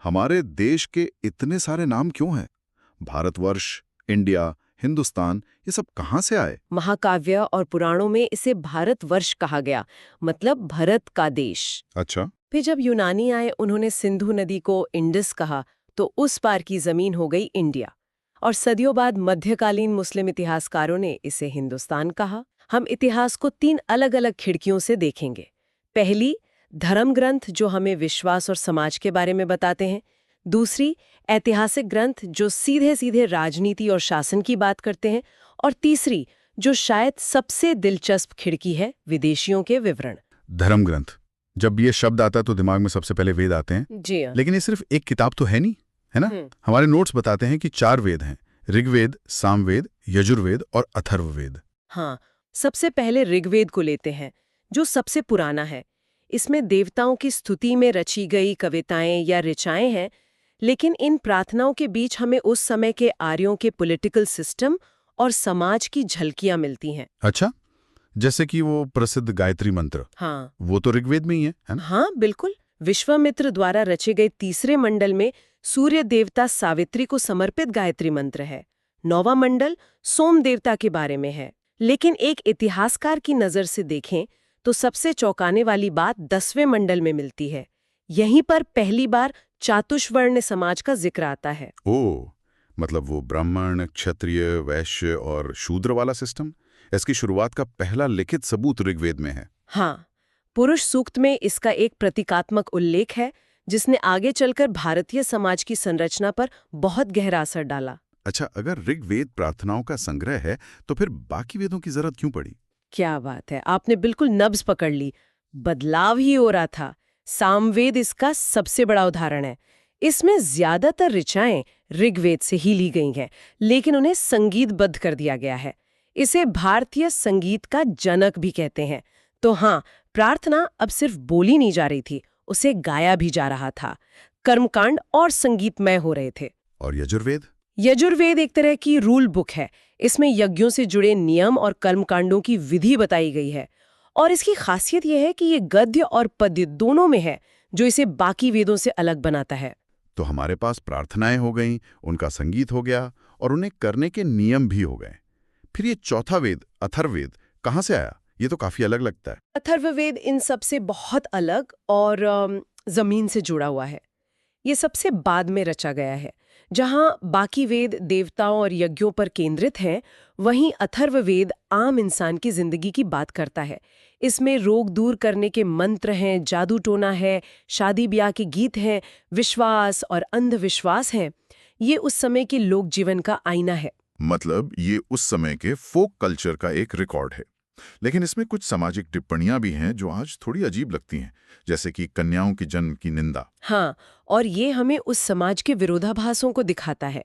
हमारे देश के इतने सारे नाम क्यों हैं? भारतवर्ष, इंडिया, हिंदुस्तान, ये सब कहाँ से आए? महाकाव्य और पुराणों में इसे भारतवर्ष कहा गया, मतलब भरत का देश। अच्छा। फिर जब यूनानी आए, उन्होंने सिंधु नदी को इंडस कहा, तो उस पार की जमीन हो गई इंडिया। और सदियों बाद मध्यकालीन मुस्लिम इतिहासकारों ने इसे हिंदुस्तान कहा। हम इतिहास को 3 अलग-अलग खिड़कियों से देखेंगे। पहली, धर्म ग्रंथ जो हमें विश्वास और समाज के बारे में बताते हैं। दूसरी, ऐतिहासिक ग्रंथ जो सीधे सीधे राजनीति और शासन की बात करते हैं। और तीसरी, जो शायद सबसे दिलचस्प खिड़की है, विदेशियों के विवरण। धर्म ग्रंथ, जब ये शब्द आता है तो दिमाग में सबसे पहले वेद आते हैं। जी हाँ। लेकिन ये सिर्फ एक किताब तो है नहीं, है ना? हमारे नोट्स बताते हैं कि 4 वेद हैं: ऋग्वेद, सामवेद, यजुर्वेद और अथर्ववेद। हाँ, सबसे पहले ऋग्वेद को लेते हैं, जो सबसे पुराना है। इसमें देवताओं की स्तुति में रची गई कविताएं या ऋचाएं हैं, लेकिन इन प्रार्थनाओं के बीच हमें उस समय के आर्यों के पॉलिटिकल सिस्टम और समाज की झलकियां मिलती हैं। अच्छा, जैसे कि वो प्रसिद्ध गायत्री मंत्र। हाँ, वो तो ऋग्वेद में ही है ना? हाँ बिल्कुल। विश्वामित्र द्वारा रचे गए तीसरे मंडल में सूर्य देवता सावित्री को समर्पित गायत्री मंत्र है। 9वां मंडल सोम देवता के बारे में है। लेकिन एक इतिहासकार की नजर से देखें तो सबसे चौंकाने वाली बात 10वें मंडल में मिलती है। यहीं पर पहली बार चातुर्वर्ण समाज का जिक्र आता है। ओह, मतलब वो ब्राह्मण, क्षत्रिय, वैश्य और शूद्र वाला सिस्टम। इसकी शुरुआत का पहला लिखित सबूत ऋग्वेद में है। हाँ, पुरुष सूक्त में इसका एक प्रतीकात्मक उल्लेख है, जिसने आगे चलकर भारतीय समाज की संरचना पर बहुत गहरा असर डाला। अच्छा, अगर ऋग्वेद प्रार्थनाओं का संग्रह है तो फिर बाकी वेदों की जरूरत क्यों पड़ी? क्या बात है, आपने बिल्कुल नब्ज पकड़ ली। बदलाव ही हो रहा था। सामवेद इसका सबसे बड़ा उदाहरण है। इसमें ज्यादातर ऋचाएं ऋग्वेद से ही ली गई हैं, लेकिन उन्हें संगीतबद्ध कर दिया गया है। इसे भारतीय संगीत का जनक भी कहते हैं। तो हाँ, प्रार्थना अब सिर्फ बोली नहीं जा रही थी, उसे गाया भी जा रहा था। कर्मकांड और संगीतमय हो रहे थे। और यजुर्वेद? यजुर्वेद एक तरह की रूल बुक है। इसमें यज्ञों से जुड़े नियम और कर्मकांडों की विधि बताई गई है। और इसकी खासियत यह है कि ये गद्य और पद्य दोनों में है, जो इसे बाकी वेदों से अलग बनाता है। तो हमारे पास प्रार्थनाएं हो गईं, उनका संगीत हो गया और उन्हें करने के नियम भी हो गए। फिर ये चौथा वेद, अथर्ववेद, कहाँ से आया? ये तो काफी अलग लगता है। अथर्ववेद इन सब से बहुत अलग और जमीन से जुड़ा हुआ है। ये सबसे बाद में रचा गया है। जहां बाकी वेद देवताओं और यज्ञों पर केंद्रित हैं, वहीं अथर्ववेद आम इंसान की जिंदगी की बात करता है। इसमें रोग दूर करने के मंत्र हैं, जादू टोना है, शादी ब्याह के गीत हैं, विश्वास और अंधविश्वास हैं। ये उस समय के लोक जीवन का आईना है। मतलब ये उस समय के फोक कल्चर का एक रिकॉर्ड है। लेकिन इसमें कुछ सामाजिक टिप्पणियां भी हैं जो आज थोड़ी अजीब लगती हैं, जैसे कि कन्याओं की जन्म की निंदा। हाँ, और ये हमें उस समाज के विरोधाभासों को दिखाता है।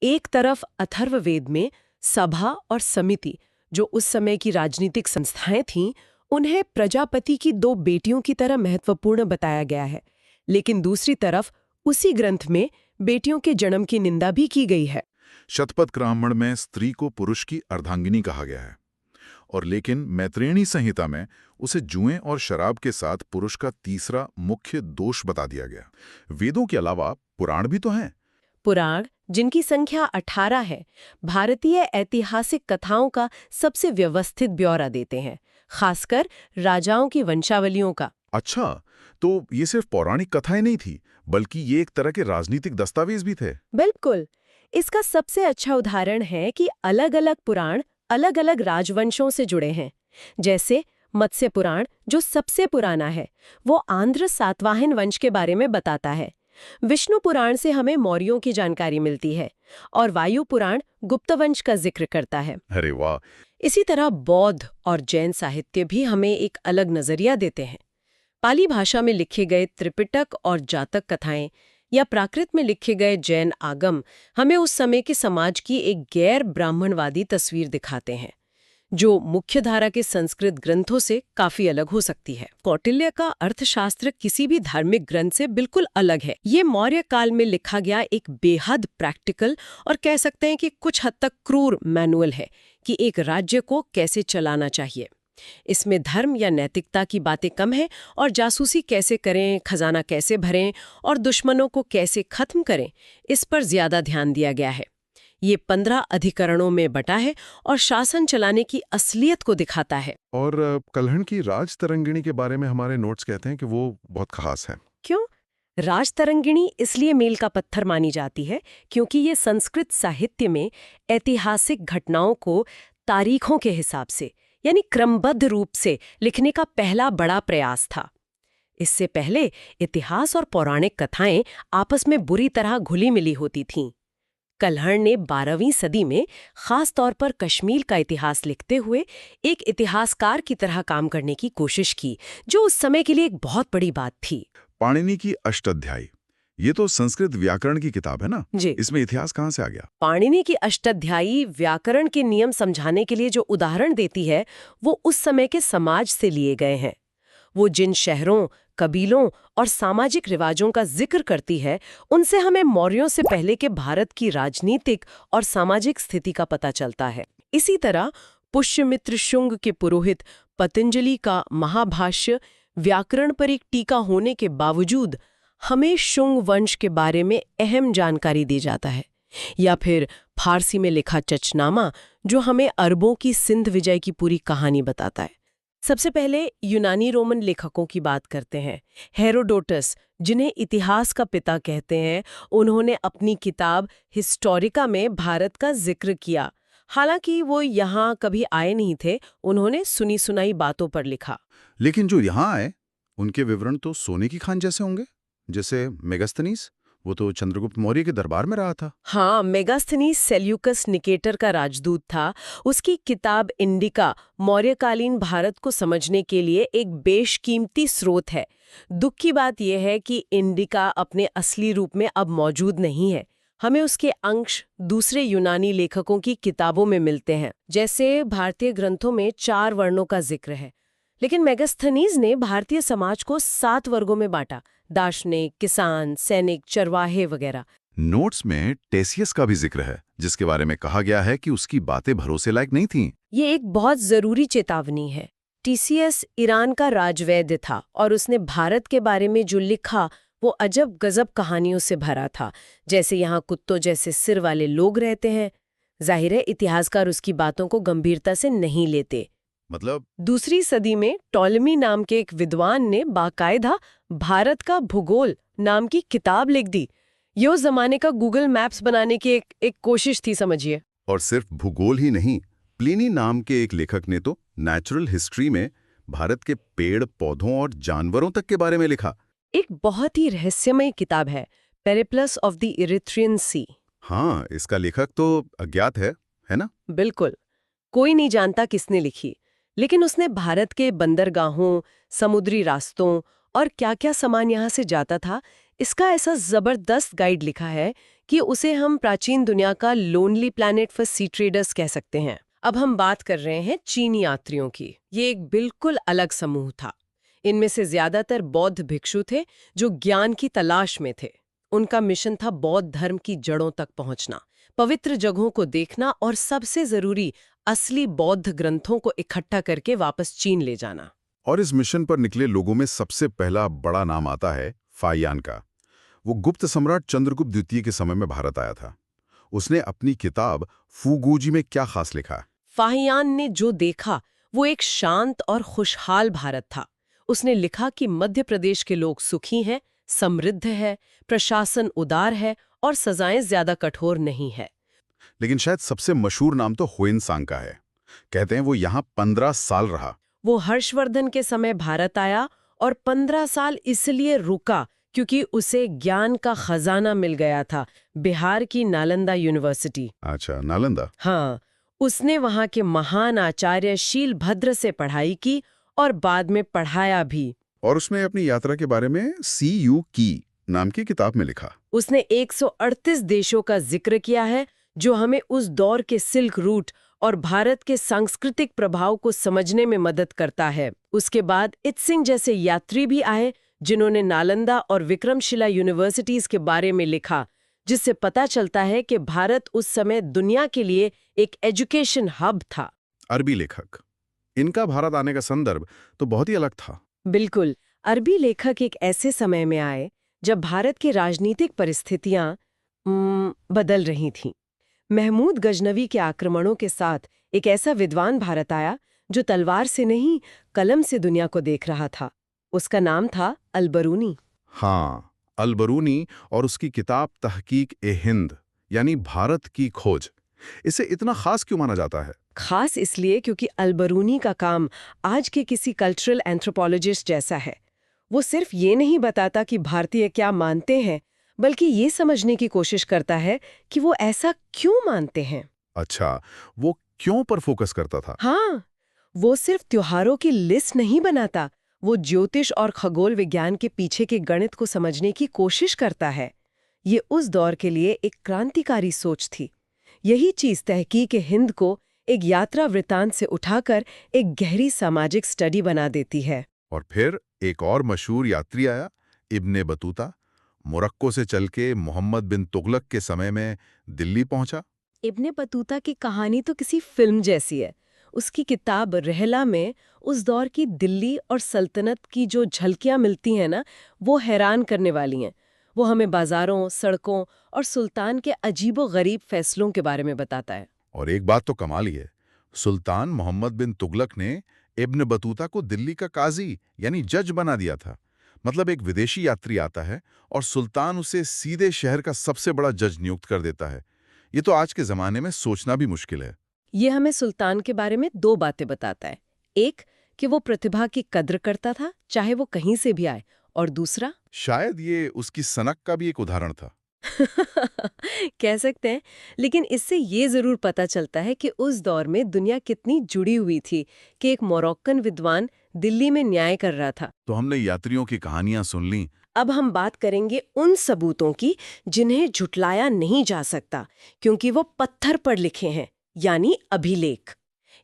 एक तरफ अथर्ववेद में सभा और समिति, जो उस समय की राजनीतिक संस्थाएं थीं, उन्हें प्रजापति की 2 बेटियों की तरह महत्वपूर्ण बताया गया है। लेकिन दूसरी तरफ उसी ग्रंथ में बेटियों के जन्म की निंदा भी की गई है। शतपथ ब्राह्मण में स्त्री को पुरुष की अर्धांगिनी कहा गया है, और लेकिन मैत्रेयणी संहिता में उसे जुएं और शराब के साथ पुरुष का तीसरा मुख्य दोष बता दिया गया। वेदों के अलावा पुराण भी तो हैं। पुराण, जिनकी संख्या 18 है, भारतीय ऐतिहासिक कथाओं का सबसे व्यवस्थित ब्यौरा देते हैं, खासकर राजाओं की वंशावलियों का। अच्छा, तो ये सिर्फ पौराणिक कथाएं नहीं थी, बल्कि ये एक तरह के राजनीतिक दस्तावेज भी थे। बिल्कुल। इसका सबसे अच्छा उदाहरण है कि अलग-अलग पुराण अलग-अलग राजवंशों से जुड़े हैं। जैसे मत्स्य पुराण, जो सबसे पुराना है, वो आंध्र सातवाहन वंश के बारे में बताता है। विष्णु पुराण से हमें मौर्यों की जानकारी मिलती है, और वायु पुराण गुप्त वंश का जिक्र करता है। अरे वाह! इसी तरह बौद्ध और जैन साहित्य भी हमें एक अलग नजरिया देते हैं। पाली भाषा में लिखे गए त्रिपिटक और जातक कथाएं या प्राकृत में लिखे गए जैन आगम हमें उस समय के समाज की एक गैर ब्राह्मणवादी तस्वीर दिखाते हैं, जो मुख्यधारा के संस्कृत ग्रंथों से काफी अलग हो सकती है। कौटिल्य का अर्थशास्त्र किसी भी धार्मिक ग्रंथ से बिल्कुल अलग है। ये मौर्य काल में लिखा गया एक बेहद प्रैक्टिकल और कह सकते हैं कि कुछ हद तक क्रूर मैनुअल है कि एक राज्य को कैसे चलाना चाहिए। इसमें धर्म या नैतिकता की बातें कम हैं और जासूसी कैसे करें, खजाना कैसे भरें और दुश्मनों को कैसे खत्म करें, इस पर ज्यादा ध्यान दिया गया है। ये 15 अधिकरणों में बटा है और शासन चलाने की असलियत को दिखाता है। और कल्हण की राज तरंगिणी के बारे में हमारे नोट्स कहते हैं कि वो बहुत खास है। क्यों? राज तरंगिणी इसलिए मील का पत्थर मानी जाती है क्योंकि ये संस्कृत साहित्य में ऐतिहासिक घटनाओं को तारीखों के हिसाब से यानी क्रमबद्ध रूप से लिखने का पहला बड़ा प्रयास था। इससे पहले इतिहास और पौराणिक कथाएं आपस में बुरी तरह घुली मिली होती थीं। कल्हण ने 12वीं सदी में खास तौर पर कश्मीर का इतिहास लिखते हुए एक इतिहासकार की तरह काम करने की कोशिश की, जो उस समय के लिए एक बहुत बड़ी बात थी। पाणिनि की अष्टाध्यायी, ये तो संस्कृत व्याकरण की किताब है ना? जी। इसमें इतिहास कहाँ से आ गया? पाणिनि की अष्टाध्यायी व्याकरण के नियम समझाने के लिए जो उदाहरण देती है, वो उस समय के समाज से लिए गए हैं। वो जिन शहरों, कबीलों और सामाजिक रिवाजों का जिक्र करती है, उनसे हमें मौर्यों से पहले के भारत की राजनीतिक और सामाजिक स्थिति का पता चलता है। इसी तरह पुष्यमित्र शुंग के पुरोहित पतंजलि का महाभाष्य व्याकरण पर एक टीका होने के बावजूद हमें शुंग वंश के बारे में अहम जानकारी दी जाता है। या फिर फारसी में लिखा चचनामा, जो हमें अरबों की सिंध विजय की पूरी कहानी बताता है। सबसे पहले यूनानी रोमन लेखकों की बात करते हैं। हेरोडोटस, जिन्हें इतिहास का पिता कहते हैं, उन्होंने अपनी किताब हिस्टोरिका में भारत का जिक्र किया। हालांकि वो यहाँ कभी आए नहीं थे, उन्होंने सुनी सुनाई बातों पर लिखा। लेकिन जो यहाँ आए उनके विवरण तो सोने की खान जैसे होंगे, जैसे मेगास्थनीस, वो तो चंद्रगुप्त मौर्य के दरबार में रहा था। हाँ, मेगास्थनीस सेल्यूकस निकेटर का राजदूत था। उसकी किताब इंडिका मौर्यकालीन भारत को समझने के लिए एक बेशकीमती स्रोत है। दुख की बात यह है कि इंडिका अपने असली रूप में अब मौजूद नहीं है। हमें उसके अंश दूसरे यूनानी लेखकों की किताबों में मिलते हैं। जैसे भारतीय ग्रंथों में 4 वर्णों का जिक्र है, लेकिन मेगास्थनीज ने भारतीय समाज को 7 वर्गों में बांटा: दार्शनिक, किसान, सैनिक, चरवाहे वगैरह। नोट्स में टेसियस का भी जिक्र है, जिसके बारे में कहा गया है कि उसकी बातें भरोसे लायक नहीं थीं। ये एक बहुत जरूरी चेतावनी है। टीसीएस ईरान का राजवैद्य था और उसने भारत के बारे में जो लिखा वो अजब गजब कहानियों से भरा था, जैसे यहाँ कुत्तों जैसे सिर वाले लोग रहते हैं। जाहिर है इतिहासकार उसकी बातों को गंभीरता से नहीं लेते। मतलब दूसरी सदी में टॉलेमी नाम के एक विद्वान ने बाकायदा भारत का भूगोल नाम की किताब लिख दी। ये उस जमाने का गूगल मैप्स बनाने की एक कोशिश थी, समझिए। और सिर्फ भूगोल ही नहीं, प्लिनी नाम के एक लेखक ने तो नेचुरल हिस्ट्री में भारत के पेड़ पौधों और जानवरों तक के बारे में लिखा। एक बहुत ही रहस्यमय किताब है, पेरिप्लस ऑफ द इरिथ्रियन सी। हाँ, इसका लेखक तो अज्ञात है ना? बिल्कुल, कोई नहीं जानता किसने लिखी, लेकिन उसने भारत के बंदरगाहों, समुद्री रास्तों और क्या-क्या सामान यहाँ से जाता था, इसका ऐसा जबरदस्त गाइड लिखा है कि उसे हम प्राचीन दुनिया का Lonely Planet for sea traders कह सकते हैं। अब हम बात कर रहे हैं चीनी यात्रियों की। ये एक बिल्कुल अलग समूह था। इनमें से ज्यादातर बौद्ध भिक्षु थे जो ज्ञान की तलाश में थे। उनका मिशन था बौद्ध धर्म की जड़ों तक पहुंचना, पवित्र जगहों को देखना और सबसे जरूरी असली बौद्ध ग्रंथों को इकट्ठा करके वापस चीन ले जाना। और इस मिशन पर निकले लोगों में सबसे पहला बड़ा नाम आता है फाहियान का। वो गुप्त सम्राट चंद्रगुप्त द्वितीय के समय में भारत आया था। उसने अपनी किताब फूगूजी में क्या खास लिखा? फाहियान ने जो देखा वो एक शांत और खुशहाल भारत था। उसने लिखा कि मध्य प्रदेश के लोग सुखी हैं, समृद्ध है, प्रशासन उदार है और सजाएं ज्यादा कठोर नहीं है। लेकिन शायद सबसे मशहूर नाम तो हुएनसांग का है। कहते हैं वो यहाँ 15 साल रहा। वो हर्षवर्धन के समय भारत आया और 15 साल इसलिए रुका क्योंकि उसे ज्ञान का खजाना मिल गया था, बिहार की नालंदा यूनिवर्सिटी। अच्छा, नालंदा। हाँ, उसने वहाँ के महान आचार्य शीलभद्र से पढ़ाई की और बाद में पढ़ाया भी। और उसने अपनी यात्रा के बारे में CU की नाम की किताब में लिखा। उसने 138 देशों का जिक्र किया है, जो हमें उस दौर के सिल्क रूट और भारत के सांस्कृतिक प्रभाव को समझने में मदद करता है। उसके बाद इत्सिंग जैसे यात्री भी आए, जिन्होंने नालंदा और विक्रमशिला यूनिवर्सिटीज के बारे में लिखा, जिससे पता चलता है कि भारत उस समय दुनिया के लिए एक एजुकेशन हब था। अरबी लेखक इनका भारत आने का संदर्भ तो बहुत ही अलग था। बिल्कुल। अरबी लेखक एक ऐसे समय में आए जब भारत की राजनीतिक परिस्थितियां बदल रही थीं। महमूद गजनवी के आक्रमणों के साथ एक ऐसा विद्वान भारत आया जो तलवार से नहीं, कलम से दुनिया को देख रहा था। उसका नाम था अल-बरूनी। हाँ, अल-बरूनी और उसकी किताब तहकीक-ए-हिंद यानी भारत की खोज। इसे इतना खास क्यों माना जाता है? खास इसलिए क्योंकि अल-बरूनी का काम आज के किसी कल्चरल एंथ्रोपोलॉजिस्ट जैसा है। वो सिर्फ ये नहीं बताता कि भारतीय क्या मानते हैं, बल्कि ये समझने की कोशिश करता है कि वो ऐसा क्यों मानते हैं। अच्छा, वो क्यों पर फोकस करता था? हाँ, वो सिर्फ त्योहारों की लिस्ट नहीं बनाता, वो ज्योतिष और खगोल विज्ञान के पीछे के गणित को समझने की कोशिश करता है। ये उस दौर के लिए एक क्रांतिकारी सोच थी। यही चीज तहकीक-ए-हिंद को एक यात्रा वृत्तांत से उठाकर एक गहरी सामाजिक स्टडी बना देती है। और फिर एक और मशहूर यात्री आया, इब्ने बतूता। मोरक्को से चल के मोहम्मद बिन तुगलक के समय में दिल्ली पहुंचा। इब्ने बतूता की कहानी तो किसी फिल्म जैसी है। उसकी किताब रहला में उस दौर की दिल्ली और सल्तनत की जो झलकियां मिलती हैं ना, वो हैरान करने वाली हैं। वो हमें बाजारों, सड़कों और सुल्तान के अजीबो-गरीब फैसलों के बारे में बताता है। और एक बात तो कमाल ही है, सुल्तान मोहम्मद बिन तुगलक ने इब्न बतूता को दिल्ली का काजी यानी जज बना दिया था। मतलब एक विदेशी यात्री आता है और सुल्तान उसे सीधे शहर का सबसे बड़ा जज नियुक्त कर देता है। ये तो आज के जमाने में सोचना भी मुश्किल है। ये हमें सुल्तान के बारे में दो बातें बताता है। एक, कि वो प्रतिभा की कद्र करता था, चाहे वो कहीं से भी आए। और दूसरा, शायद ये उसकी सनक का भी एक उदाहरण था। कह सकते हैं। लेकिन इससे ये जरूर पता चलता है कि उस दौर में दुनिया कितनी जुड़ी हुई थी कि एक मोरक्कन विद्वान दिल्ली में न्याय कर रहा था। तो हमने यात्रियों की कहानियां सुन ली। अब हम बात करेंगे उन सबूतों की जिन्हें झुटलाया नहीं जा सकता, क्योंकि वो पत्थर पर लिखे हैं, यानी अभिलेख।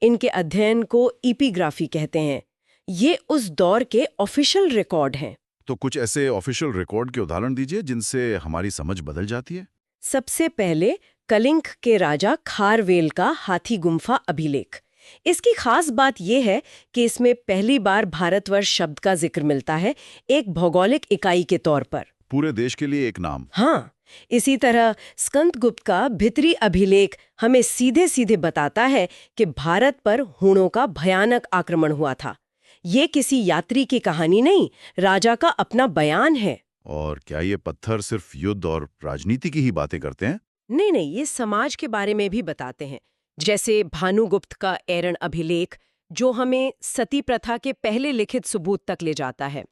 इनके अध्ययन को एपिग्राफी कहते हैं। ये उस दौर के ऑफिशियल रिकॉर्ड हैं। तो कुछ ऐसे ऑफिशियल रिकॉर्ड के उदाहरण दीजिए जिनसे हमारी समझ बदल जाती है। सबसे पहले कलिंग के राजा खारवेल का हाथी गुम्फा अभिलेख। इसकी खास बात यह है कि इसमें पहली बार भारतवर्ष शब्द का जिक्र मिलता है, एक भौगोलिक इकाई के तौर पर। पूरे देश के लिए एक नाम। हाँ, इसी तरह स्कंदगुप्त का भितरी अभिलेख हमें सीधे सीधे बताता है कि भारत पर हूणों का भयानक आक्रमण हुआ था। ये किसी यात्री की कहानी नहीं, राजा का अपना बयान है। और क्या ये पत्थर सिर्फ युद्ध और राजनीति की ही बातें करते हैं? नहीं नहीं, ये समाज के बारे में भी बताते हैं। जैसे भानुगुप्त का एरण अभिलेख, जो हमें सती प्रथा के पहले लिखित सबूत तक ले जाता है।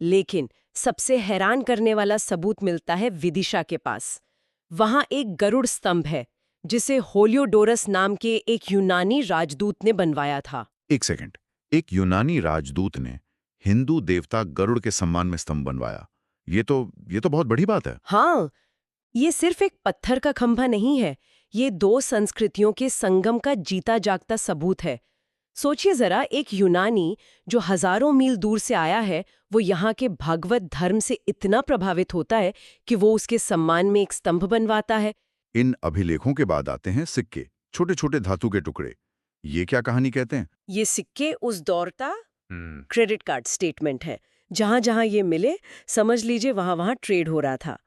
लेकिन सबसे हैरान करने वाला सबूत मिलता है विदिशा के पास। वहां एक गरुड़ स्तंभ है, जिसे होलियोडोरस नाम के एक यूनानी राजदूत ने बनवाया था। एक सेकंड, एक यूनानी राजदूत ने हिंदू देवता गरुड़ के सम्मान में स्तंभ बनवाया। ये तो बहुत बड़ी बात है। हाँ, ये सिर्फ एक पत्थर का खंभा नहीं है, ये दो संस्कृतियों के संगम का जीता जागता सबूत है। सोचिए जरा, एक यूनानी जो हजारों मील दूर से आया है, वो यहाँ के भागवत धर्म से इतना प्रभावित होता है कि वो उसके सम्मान में एक स्तंभ बनवाता है। इन अभिलेखों के बाद आते हैं सिक्के, छोटे छोटे धातु के टुकड़े। ये क्या कहानी कहते हैं? ये सिक्के उस दौर का क्रेडिट कार्ड स्टेटमेंट है। जहां जहां ये मिले, समझ लीजिए वहां वहां ट्रेड हो रहा था।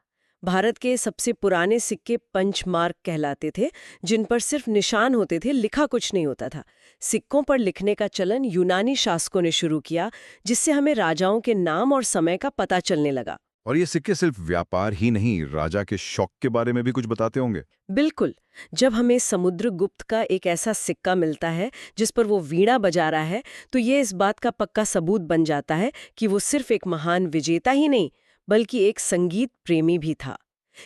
भारत के सबसे पुराने सिक्के पंचमार्क कहलाते थे, जिन पर सिर्फ निशान होते थे, लिखा कुछ नहीं होता था। सिक्कों पर लिखने का चलन यूनानी शासकों ने शुरू किया, जिससे हमें राजाओं के नाम और समय का पता चलने लगा। और ये सिक्के सिर्फ व्यापार ही नहीं, राजा के शौक के बारे में भी कुछ बताते होंगे। बिल्कुल। जब हमें समुद्रगुप्त का एक ऐसा सिक्का मिलता है जिस पर वो वीणा बजा रहा है, तो ये इस बात का पक्का सबूत बन जाता है कि वो सिर्फ एक महान विजेता ही नहीं, बल्कि एक संगीत प्रेमी भी था।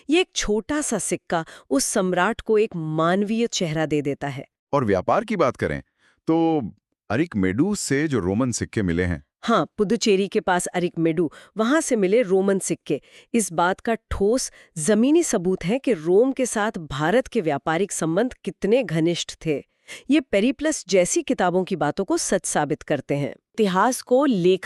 ये एक छोटा सा सिक्का उस सम्राट को एक मानवीय चेहरा दे देता है। और व्यापार की बात करें तो अरिकमेडू से जो रोमन सिक्के मिले हैं। हाँ, पुदुचेरी के पास अरिकमेडू, वहां से मिले रोमन सिक्के इस बात का ठोस जमीनी सबूत है कि रोम के साथ भारत के व्यापारिक संबंध कितने घनिष्ठ थे। ये पेरिप्लस जैसी किताबों की बातों को सच साबित करते हैं। इतिहास को लेख